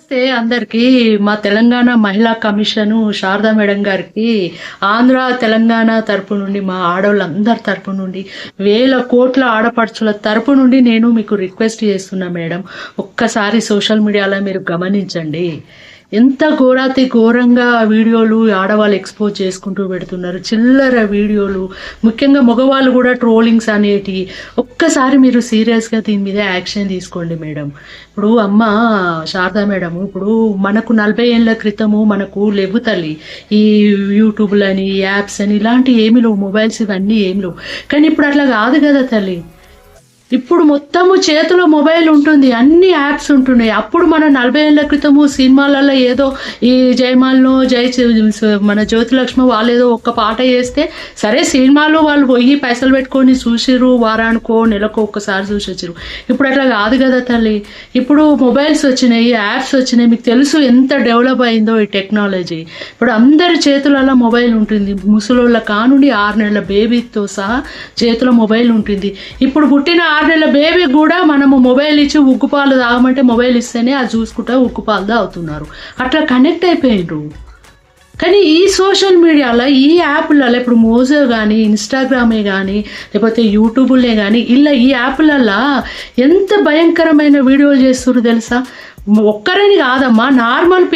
నమస్తే అందరికీ. మా తెలంగాణ మహిళా కమిషను శారదా మేడం గారికి ఆంధ్ర, తెలంగాణ తరపు నుండి మా ఆడోళ్ళందరి తరపు నుండి వేల కోట్ల ఆడపడుచుల తరపు నుండి నేను మీకు రిక్వెస్ట్ చేస్తున్నా మేడం. ఒక్కసారి సోషల్ మీడియాలో మీరు గమనించండి. ఎంత ఘోరాతి ఘోరంగా వీడియోలు ఆడవాళ్ళు ఎక్స్పోజ్ చేసుకుంటూ పెడుతున్నారు. చిల్లర వీడియోలు, ముఖ్యంగా మగవాళ్ళు కూడా ట్రోలింగ్స్ అనేటివి. ఒక్కసారి మీరు సీరియస్గా దీని మీద యాక్షన్ తీసుకోండి మేడం. ఇప్పుడు అమ్మ శారదా మేడం, ఇప్పుడు మనకు 40 ఏళ్ళ క్రితము మనకు లేవు తల్లి ఈ యూట్యూబ్లని, యాప్స్ అని ఇలాంటివి ఏమి లేవు, మొబైల్స్ ఇవన్నీ ఏమి లేవు. కానీ ఇప్పుడు అట్లా కాదు కదా తల్లి. ఇప్పుడు మొత్తము చేతిలో మొబైల్ ఉంటుంది, అన్ని యాప్స్ ఉంటున్నాయి. అప్పుడు మన 40 ఏళ్ళ క్రితము సినిమాలలో ఏదో ఈ జయమాల్లో మన జ్యోతిలక్ష్మి వాళ్ళు ఏదో ఒక్క పాట వేస్తే సరే, సినిమాలో వాళ్ళు పోయి పైసలు పెట్టుకొని చూసిరు, వారానికో నెలకో ఒక్కసారి చూసి వచ్చారు. ఇప్పుడు అట్లా కాదు కదా తల్లి. ఇప్పుడు మొబైల్స్ వచ్చినాయి, యాప్స్ వచ్చినాయి. మీకు తెలుసు ఎంత డెవలప్ అయిందో ఈ టెక్నాలజీ. ఇప్పుడు అందరి చేతులలో మొబైల్ ఉంటుంది. ముసలోళ్ళ కానుండి 6 నెలల బేబీతో సహా చేతిలో మొబైల్ ఉంటుంది. ఇప్పుడు పుట్టిన 6 నెలల బేబీ కూడా మనము మొబైల్ ఇచ్చి ఉగ్గుపాలు తాగమంటే మొబైల్ ఇస్తేనే అది చూసుకుంటా ఉగ్గుపాలు తాగుతున్నారు. అట్లా కనెక్ట్ అయిపోయిండ్రు. కానీ ఈ సోషల్ మీడియాలో, ఈ యాప్లలో, ఇప్పుడు మోజో కానీ, ఇన్స్టాగ్రామే కానీ, లేకపోతే యూట్యూబ్లే కానీ, ఇలా ఈ యాప్లలో ఎంత భయంకరమైన వీడియోలు చేస్తున్నారు తెలుసా. ఒక్కరని కాదమ్మా, నార్మల్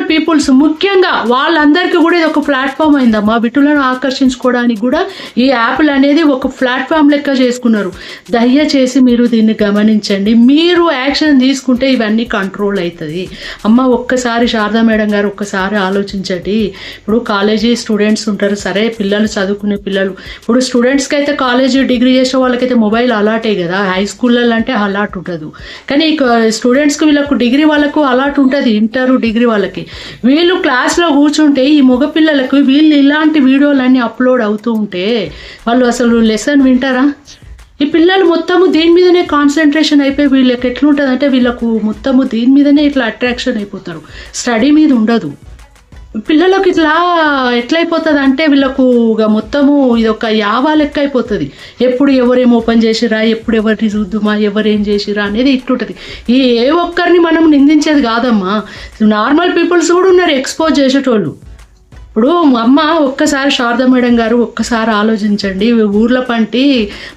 పీపుల్స్ ముఖ్యంగా వాళ్ళందరికీ కూడా ఇది ఒక ప్లాట్ఫామ్ అయిందమ్మా. విటులను ఆకర్షించుకోవడానికి కూడా ఈ యాప్లు అనేది ఒక ప్లాట్ఫామ్ లెక్క చేసుకున్నారు. దయచేసి మీరు దీన్ని గమనించండి. మీరు యాక్షన్ తీసుకుంటే ఇవన్నీ కంట్రోల్ అవుతుంది అమ్మ. ఒక్కసారి శారదా మేడం గారు ఒక్కసారి ఆలోచించండి. ఇప్పుడు కాలేజీ స్టూడెంట్స్ ఉంటారు, సరే పిల్లలు చదువుకునే పిల్లలు. ఇప్పుడు స్టూడెంట్స్కి అయితే కాలేజీ డిగ్రీ చేసే వాళ్ళకైతే మొబైల్ అలాటే కదా. హై స్కూళ్ళలో అంటే అలాట్ ఉంటుంది, కానీ స్టూడెంట్స్కి వీళ్ళకు డిగ్రీ వాళ్ళకు అలాట్ ఉంటుంది. ఇంటర్ డిగ్రీ వాళ్ళకి వీళ్ళు క్లాస్లో కూర్చుంటే ఈ మగపిల్లలకు వీళ్ళు ఇలాంటి వీడియోలన్నీ అప్లోడ్ అవుతూ ఉంటే వాళ్ళు అసలు లెసన్ వింటారా? ఈ పిల్లలు మొత్తము దీని మీదనే కాన్సన్ట్రేషన్ అయిపోయి వీళ్ళకి ఎట్లుంటుంది అంటే వీళ్ళకు మొత్తము దీని మీదనే ఇట్లా అట్రాక్షన్ అయిపోతారు, స్టడీ మీద ఉండదు. పిల్లలకు ఇట్లా ఎట్లయిపోతుంది అంటే వీళ్ళకు మొత్తము ఇది ఒక యావా లెక్క అయిపోతుంది. ఎప్పుడు ఎవరేం ఓపెన్ చేసిరా, ఎప్పుడు ఎవరిని చూద్దుమా, ఎవరేం చేసిరా అనేది ఇట్లుంటుంది. ఈ ఏ ఒక్కరిని మనం నిందించేది కాదమ్మా. నార్మల్ పీపుల్స్ కూడా ఉన్నారు ఎక్స్పోజ్ చేసేటోళ్ళు. ఇప్పుడు అమ్మ ఒక్కసారి శారదా మేడం గారు ఒక్కసారి ఆలోచించండి. ఊర్ల పంటి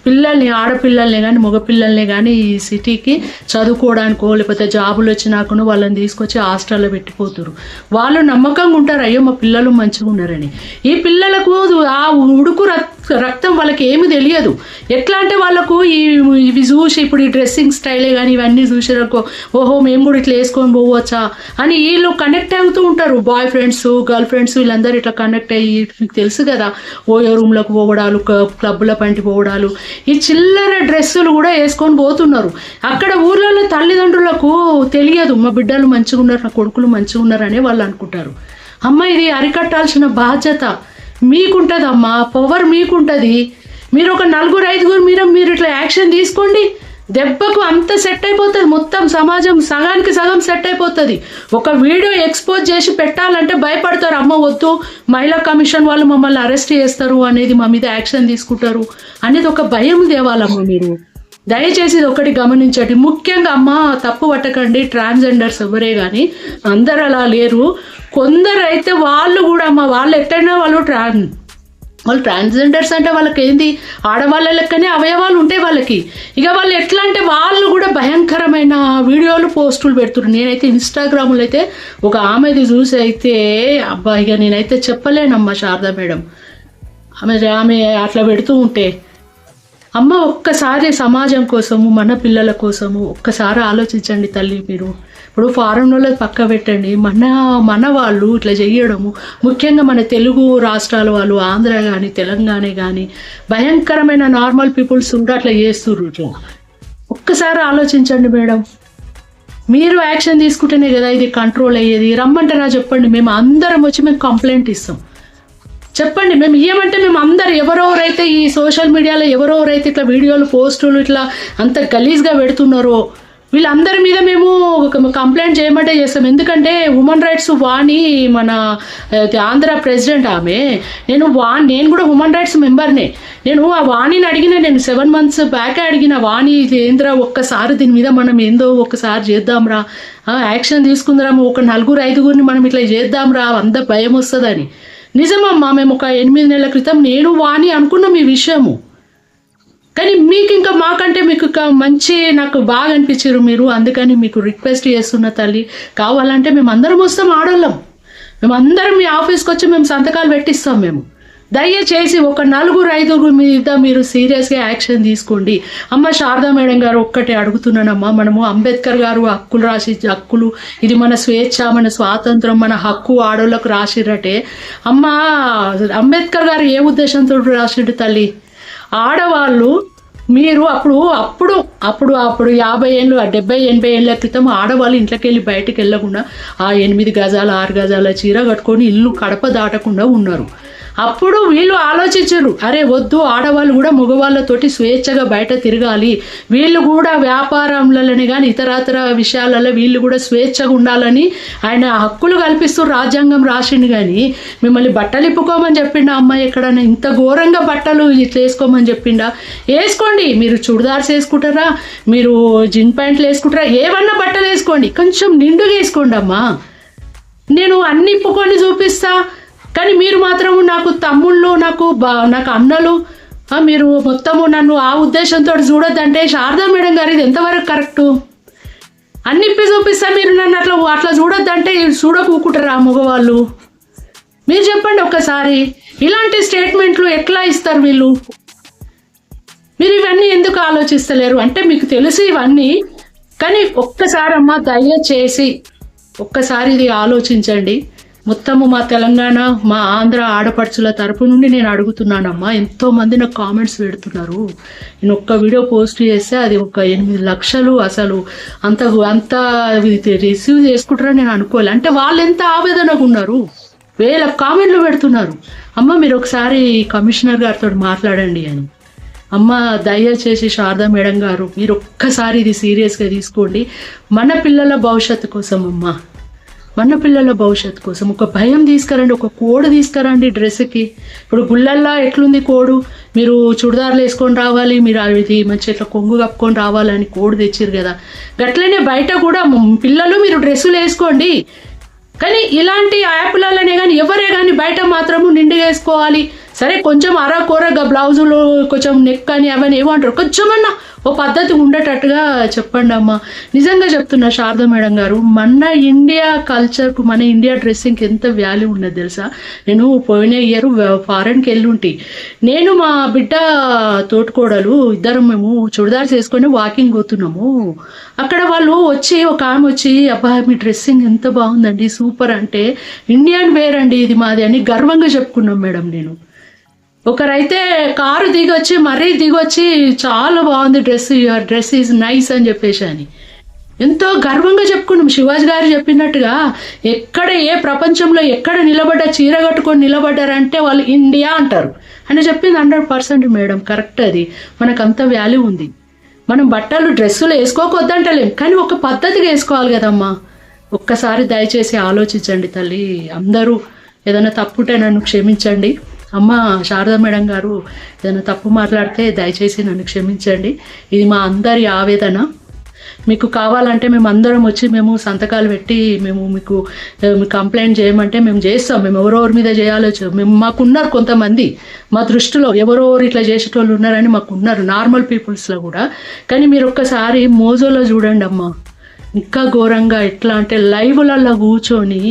పిల్లల్ని, ఆడపిల్లల్ని కానీ మగపిల్లల్ని కానీ ఈ సిటీకి చదువుకోవడానికో లేకపోతే జాబులు వచ్చినాకనో వాళ్ళని తీసుకొచ్చి హాస్టల్లో పెట్టిపోతారు. వాళ్ళు నమ్మకంగా ఉంటారు, అయ్యో మా పిల్లలు మంచిగా ఉన్నారని. ఈ పిల్లలకు ఆ ఉడుకు రక్తం వాళ్ళకి ఏమి తెలియదు. ఎట్లా అంటే వాళ్ళకు ఇవి చూసి ఇప్పుడు ఈ డ్రెస్సింగ్ స్టైలే కానీ ఇవన్నీ చూసారనుకో, ఓహో మేము కూడా ఇట్లా వేసుకొని పోవచ్చా అని వీళ్ళు కనెక్ట్ అవుతూ ఉంటారు. బాయ్ ఫ్రెండ్స్, గర్ల్ ఫ్రెండ్స్ వీళ్ళందరూ ఇట్లా కనెక్ట్ అయ్యి, మీకు తెలుసు కదా, ఓయో రూమ్లకు పోవడాలు, క్లబ్ల పంటి పోవడాలు, ఈ చిల్లర డ్రెస్సులు కూడా వేసుకొని పోతున్నారు. అక్కడ ఊర్లలో తల్లిదండ్రులకు తెలియదు, మా బిడ్డలు మంచిగా ఉన్నారు, నా కొడుకులు మంచిగా ఉన్నారు అని వాళ్ళు అనుకుంటారు. అమ్మ ఇది అరికట్టాల్సిన బాధ్యత మీకుంటుందమ్మా, పవర్ మీకుంటుంది. మీరు ఒక 4-5 మీరు ఇట్లా యాక్షన్ తీసుకోండి, దెబ్బకు అంత సెట్ అయిపోతుంది. మొత్తం సమాజం సగానికి సగం సెట్ అయిపోతుంది. ఒక వీడియో ఎక్స్పోజ్ చేసి పెట్టాలంటే భయపడతారు. అమ్మ వద్దు, మహిళా కమిషన్ వాళ్ళు మమ్మల్ని అరెస్ట్ చేస్తారు అనేది, మా మీద యాక్షన్ తీసుకుంటారు అనేది ఒక భయం తేవాలమ్మ. మీరు దయచేసి ఒకటి గమనించండి. ముఖ్యంగా అమ్మ తప్పు పట్టకండి, ట్రాన్స్జెండర్స్ ఎవరే కానీ అందరు అలా లేరు. కొందరు అయితే వాళ్ళు కూడా అమ్మ, వాళ్ళు ఎట్టైనా వాళ్ళు ట్రాన్స్జెండర్స్ అంటే వాళ్ళకి ఏంది, ఆడవాళ్ళ లెక్కనే అవయవాలు ఉంటాయి వాళ్ళకి. ఇక వాళ్ళు ఎట్లా అంటే వాళ్ళు కూడా భయంకరమైన వీడియోలు పోస్టులు పెడుతున్నారు. నేనైతే ఇన్స్టాగ్రామ్లో అయితే ఒక ఆమెది చూసి అయితే అబ్బా, ఇక నేనైతే చెప్పలేనమ్మా శారదా మేడం. ఆమె అట్లా పెడుతూ ఉంటే అమ్మ ఒక్కసారి సమాజం కోసము, మన పిల్లల కోసము ఒక్కసారి ఆలోచించండి తల్లి మీరు. ఇప్పుడు ఫారెన్ వాళ్ళది పక్క పెట్టండి, మన వాళ్ళు ఇట్లా చేయడము, ముఖ్యంగా మన తెలుగు రాష్ట్రాల వాళ్ళు, ఆంధ్ర కానీ తెలంగాణ కానీ భయంకరమైన నార్మల్ పీపుల్స్ ఉంటే అట్లా చేస్తుర్రు. ఇట్లా ఒక్కసారి ఆలోచించండి మేడం. మీరు యాక్షన్ తీసుకుంటేనే కదా ఇది కంట్రోల్ అయ్యేది. రమ్మంటారా చెప్పండి, మేము అందరం వచ్చి మేము కంప్లైంట్ ఇస్తాం. చెప్పండి, మేము ఏమంటే మేము అందరు ఎవరెవరైతే ఈ సోషల్ మీడియాలో ఎవరెవరైతే ఇట్లా వీడియోలు పోస్టులు ఇట్లా అంత గలీజ్గా పెడుతున్నారో వీళ్ళందరి మీద మేము కంప్లైంట్ చేయమంటే చేస్తాం. ఎందుకంటే హ్యూమన్ రైట్స్ వాణి మన ఆంధ్ర ప్రెసిడెంట్ ఆమె, నేను కూడా హ్యూమన్ రైట్స్ మెంబర్నే. నేను ఆ వాణిని అడిగిన, నేను 7 months బ్యాక్ అడిగిన, వాణి ఏంద్రా ఒక్కసారి దీని మీద మనం ఏందో ఒక్కసారి చేద్దాంరా, యాక్షన్ తీసుకుందాము, ఒక 4-5 మనం ఇట్లా చేద్దాంరా, అంత భయం వస్తుందని. నిజమమ్మా, మేము ఒక 8 నెలల క్రితం నేను వాణి అనుకున్నాం ఈ విషయము. కానీ మీకు ఇంకా మాకంటే మీకు మంచి నాకు బాగా అనిపించారు మీరు, అందుకని మీకు రిక్వెస్ట్ చేస్తున్న తల్లి, కావాలంటే మేము అందరం వస్తాం, ఆడోళ్ళం మేమందరం మీ ఆఫీస్కి వచ్చి మేము సంతకాలు పెట్టిస్తాం. మేము దయచేసి ఒక 4-5 మీద మీరు సీరియస్గా యాక్షన్ తీసుకోండి. అమ్మ శారదా మేడం గారు ఒక్కటే అడుగుతున్నానమ్మా, మనము అంబేద్కర్ గారు హక్కులు, ఇది మన స్వేచ్ఛ, మన స్వాతంత్రం, మన హక్కు ఆడోళ్ళకు రాసిరటే. అమ్మ అంబేద్కర్ గారు ఏ ఉద్దేశంతో రాసిడు తల్లి? ఆడవాళ్ళు మీరు అప్పుడు 50 ఏళ్ళు 70-80 ఏళ్ళ క్రితం ఆడవాళ్ళు ఇంట్లోకి వెళ్ళి బయటకు వెళ్ళకుండా ఆ 8 గజాల 6 గజాల చీర కట్టుకొని ఇల్లు కడప దాటకుండా ఉన్నారు. అప్పుడు వీళ్ళు ఆలోచించరు, అరే వద్దు, ఆడవాళ్ళు కూడా మగవాళ్ళతోటి స్వేచ్ఛగా బయట తిరగాలి, వీళ్ళు కూడా వ్యాపారంలోనే కానీ ఇతరతర విషయాలలో వీళ్ళు కూడా స్వేచ్ఛగా ఉండాలని ఆయన హక్కులు కల్పిస్తూ రాజ్యాంగం రాసిండు. కానీ మిమ్మల్ని బట్టలు ఇప్పుకోమని చెప్పిండా అమ్మాయి? ఎక్కడైనా ఇంత ఘోరంగా బట్టలు ఇట్లా వేసుకోమని చెప్పిండా? వేసుకోండి, మీరు చుడిదార్స్ వేసుకుంటారా, మీరు జీన్ ప్యాంట్లు వేసుకుంటారా, ఏమన్నా బట్టలు వేసుకోండి, కొంచెం నిండుగా వేసుకోండి అమ్మా, నేను అన్ని ఇప్పుకొని చూపిస్తా. కానీ మీరు మాత్రం నాకు తమ్ముళ్ళు, నాకు అన్నలు, మీరు మొత్తము నన్ను ఆ ఉద్దేశంతో చూడొద్దంటే శారదా మేడం గారు ఇది ఎంతవరకు కరెక్టు? అన్నిప్పి చూపిస్తా, మీరు నన్ను అట్లా చూడొద్దంటే చూడకూకుంటారా మగవాళ్ళు? మీరు చెప్పండి ఒక్కసారి, ఇలాంటి స్టేట్మెంట్లు ఎట్లా ఇస్తారు వీళ్ళు? మీరు ఇవన్నీ ఎందుకు ఆలోచిస్తలేరు? అంటే మీకు తెలుసు ఇవన్నీ, కానీ ఒక్కసారి అమ్మ దయచేసి ఒక్కసారి ఇది ఆలోచించండి. మొత్తము మా తెలంగాణ, మా ఆంధ్ర ఆడపడుచుల తరపు నుండి నేను అడుగుతున్నానమ్మా. ఎంతోమంది నాకు కామెంట్స్ పెడుతున్నారు, నేను ఒక్క వీడియో పోస్ట్ చేస్తే అది ఒక 8 లక్షలు, అసలు అంత రిసీవ్ చేసుకుంటారని నేను అనుకోలే. అంటే వాళ్ళు ఎంత ఆవేదనగా ఉన్నారు, 1000 కామెంట్లు పెడుతున్నారు. అమ్మ మీరు ఒకసారి కమిషనర్ గారితో మాట్లాడండి అని. అమ్మ దయచేసి శారదా మేడం గారు, మీరు ఒక్కసారి ఇది సీరియస్గా తీసుకోండి. మన పిల్లల భవిష్యత్తు కోసం అమ్మ, మన పిల్లల భవిష్యత్తు కోసం ఒక భయం తీసుకురండి, ఒక కోడ్ తీసుకురండి డ్రెస్కి. ఇప్పుడు గుళ్ళల్లా ఎట్లుంది కోడు, మీరు చుడిదార్లు వేసుకొని రావాలి, మీరు అది మంచి ఇట్లా కొంగు కప్పుకొని రావాలని కోడ్ తెచ్చిరు కదా, గట్లనే బయట కూడా పిల్లలు మీరు డ్రెస్సులు వేసుకోండి. కానీ ఇలాంటి యాప్లలోనే కానీ ఎవరే కానీ బయట మాత్రము నిండుగా వేసుకోవాలి. సరే కొంచెం అరకొరగా బ్లౌజులు కొంచెం నెక్ అని అవన్నీ ఏమంటారు, కొంచెమన్నా ఓ పద్ధతి ఉండేటట్టుగా చెప్పండి అమ్మ. నిజంగా చెప్తున్నా శారదా మేడం గారు, మన ఇండియా కల్చర్కు, మన ఇండియా డ్రెస్సింగ్కి ఎంత వాల్యూ ఉన్నది తెలుసా? నేను పోయిన ఇయర్ ఫారెన్కి వెళ్ళి ఉంటే, నేను మా బిడ్డ తోటికోడలు ఇద్దరం మేము చుడిదార్స్ వేసుకొని వాకింగ్ పోతున్నాము. అక్కడ వాళ్ళు వచ్చి, ఒక ఆమె వచ్చి, అబ్బా మీ డ్రెస్సింగ్ ఎంత బాగుందండి, సూపర్, అంటే ఇండియన్ వేర్ అండి ఇది మాది అని గర్వంగా చెప్పుకున్నాం మేడం. నేను ఒకరైతే కారు దిగొచ్చి చాలా బాగుంది డ్రెస్ ఈజ్ నైస్ అని చెప్పేసి అని ఎంతో గర్వంగా చెప్పుకున్నాం. శివాజీ గారు చెప్పినట్టుగా ఎక్కడ ఏ ప్రపంచంలో ఎక్కడ చీర కట్టుకొని నిలబడ్డారంటే వాళ్ళు ఇండియా అంటారు అని చెప్పింది 100% మేడం, కరెక్ట్. అది మనకు అంత వాల్యూ ఉంది. మనం బట్టలు డ్రెస్సులు వేసుకోకొద్దంటలేం, కానీ ఒక పద్ధతిగా వేసుకోవాలి కదమ్మా. ఒక్కసారి దయచేసి ఆలోచించండి తల్లి. అందరూ ఏదైనా తప్పుంటే నన్ను క్షమించండి. అమ్మ శారదా మేడం గారు, ఏదైనా తప్పు మాట్లాడితే దయచేసి నన్ను క్షమించండి. ఇది మా అందరి ఆవేదన. మీకు కావాలంటే మేము అందరం వచ్చి మేము సంతకాలు పెట్టి మేము మీకు కంప్లైంట్ చేయమంటే మేము చేస్తాం. మేము ఎవరెవరి మీద చేయాలో మాకున్నారు కొంతమంది, మా దృష్టిలో ఎవరెవరు ఇట్లా చేసేటోళ్ళు ఉన్నారని మాకున్నారు, నార్మల్ పీపుల్స్లో కూడా. కానీ మీరు ఒక్కసారి మోజోలో చూడండి అమ్మ, ఇంకా ఘోరంగా ఎట్లా అంటే లైవ్లలో కూర్చొని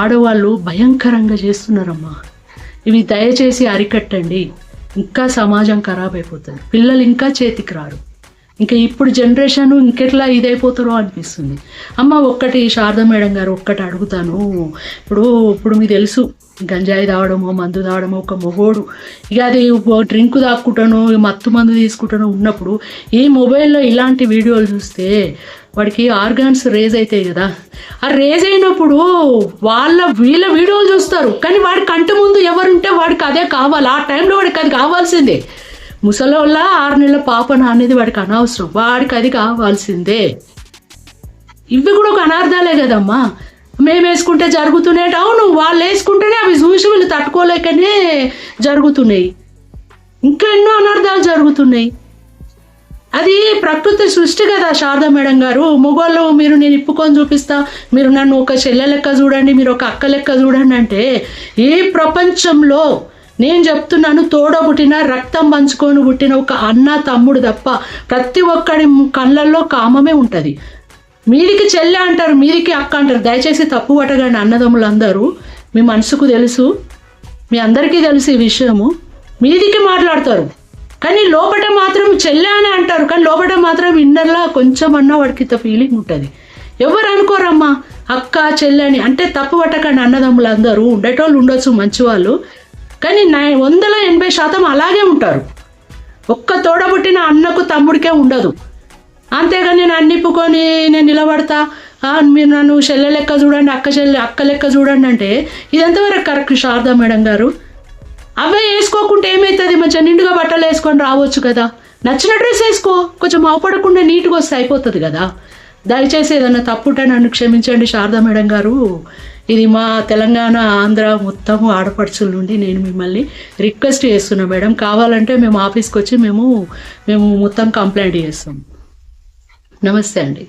ఆడవాళ్ళు భయంకరంగా చేస్తున్నారమ్మా. ఇవి దయచేసి అరికట్టండి. ఇంకా సమాజం ఖరాబ్ అయిపోతుంది, పిల్లలు ఇంకా చేతికి రారు. ఇంకా ఇప్పుడు జనరేషన్ ఇంకెట్లా ఇదైపోతారో అనిపిస్తుంది. అమ్మ ఒక్కటి శారదా మేడం గారు ఒక్కటి అడుగుతాను. ఇప్పుడు మీకు తెలుసు, గంజాయి తాగడమో మందు తాగడమో ఒక మొగోడు ఇక అది డ్రింక్ తాక్కుంటానో మత్తు మందు తీసుకుంటానో ఉన్నప్పుడు ఈ మొబైల్లో ఇలాంటి వీడియోలు చూస్తే వాడికి ఆర్గాన్స్ రేజ్ అవుతాయి కదా. ఆ రేజ్ అయినప్పుడు వీళ్ళ వీడియోలు చూస్తారు, కానీ వాడి కంటి ముందు ఎవరుంటే వాడికి అదే కావాలి. ఆ టైంలో వాడికి అది కావాల్సిందే. ముసలోళ్ళ 6 నెలల పాపన అనేది వాడికి అనవసరం, వాడికి అది కావాల్సిందే. ఇవి కూడా ఒక అనార్థాలే కదమ్మా. మేము వేసుకుంటే జరుగుతున్నాయి, అవును వాళ్ళు వేసుకుంటేనే అవి చూసి వీళ్ళు తట్టుకోలేకనే జరుగుతున్నాయి. ఇంకా ఎన్నో అనర్థాలు జరుగుతున్నాయి. అది ప్రకృతి సృష్టి కదా శారదా మేడం గారు. మొగోళ్ళు మీరు నేను ఇప్పుకొని చూపిస్తా, మీరు నన్ను ఒక చెల్లె లెక్క చూడండి, మీరు ఒక అక్క లెక్క చూడండి అంటే, ఈ ప్రపంచంలో నేను చెప్తున్నాను, తోడబుట్టిన రక్తం పంచుకొని పుట్టిన ఒక అన్న తమ్ముడు తప్ప ప్రతి ఒక్కడి కళ్ళల్లో కామమే ఉంటుంది. మీదికి చెల్లె అంటారు, మీదికి అక్క అంటారు. దయచేసి తప్పు పట్టకండి అన్నదమ్ములందరూ. మీ మనసుకు తెలుసు, మీ అందరికీ తెలుసు ఈ విషయము. మీదికి మాట్లాడతారు కానీ లోపల మాత్రం చెల్లె అని అంటారు, కానీ లోపల మాత్రం ఇన్నర్లా కొంచెం అన్నా వాడికి ఇంత ఫీలింగ్ ఉంటుంది. ఎవరు అనుకోరమ్మా అక్క చెల్లె అని. అంటే తప్పు పట్టకండి అన్నదమ్ములందరూ. ఉండేటోళ్ళు ఉండొచ్చు మంచివాళ్ళు, కానీ 180% అలాగే ఉంటారు. ఒక్క తోడబుట్టిన అన్నకు తమ్ముడికే ఉండదు. అంతేగాని నేను అన్నిప్పుకొని నేను నిలబడతా, మీరు నన్ను చెల్లె లెక్క చూడండి, అక్క లెక్క చూడండి అంటే ఇది ఎంతవరకు కరెక్ట్ శారదా మేడం గారు? అవే వేసుకోకుంటే ఏమవుతుంది? మంచిగా నిండుగా బట్టలు వేసుకొని రావచ్చు కదా. నచ్చిన డ్రెస్ వేసుకో, కొంచెం అవపడకుండా నీట్గా వస్తే అయిపోతుంది కదా. దయచేసి ఏదన్నా తప్పుంటే నన్ను క్షమించండి శారదా మేడం గారు. ఇది మా తెలంగాణ ఆంధ్ర మొత్తం ఆడపడుచుల నుండి నేను మిమ్మల్ని రిక్వెస్ట్ చేస్తున్నా మేడం. కావాలంటే మేము ఆఫీస్కి వచ్చి మేము మొత్తం కంప్లైంట్ చేస్తాం. నమస్తే అండి.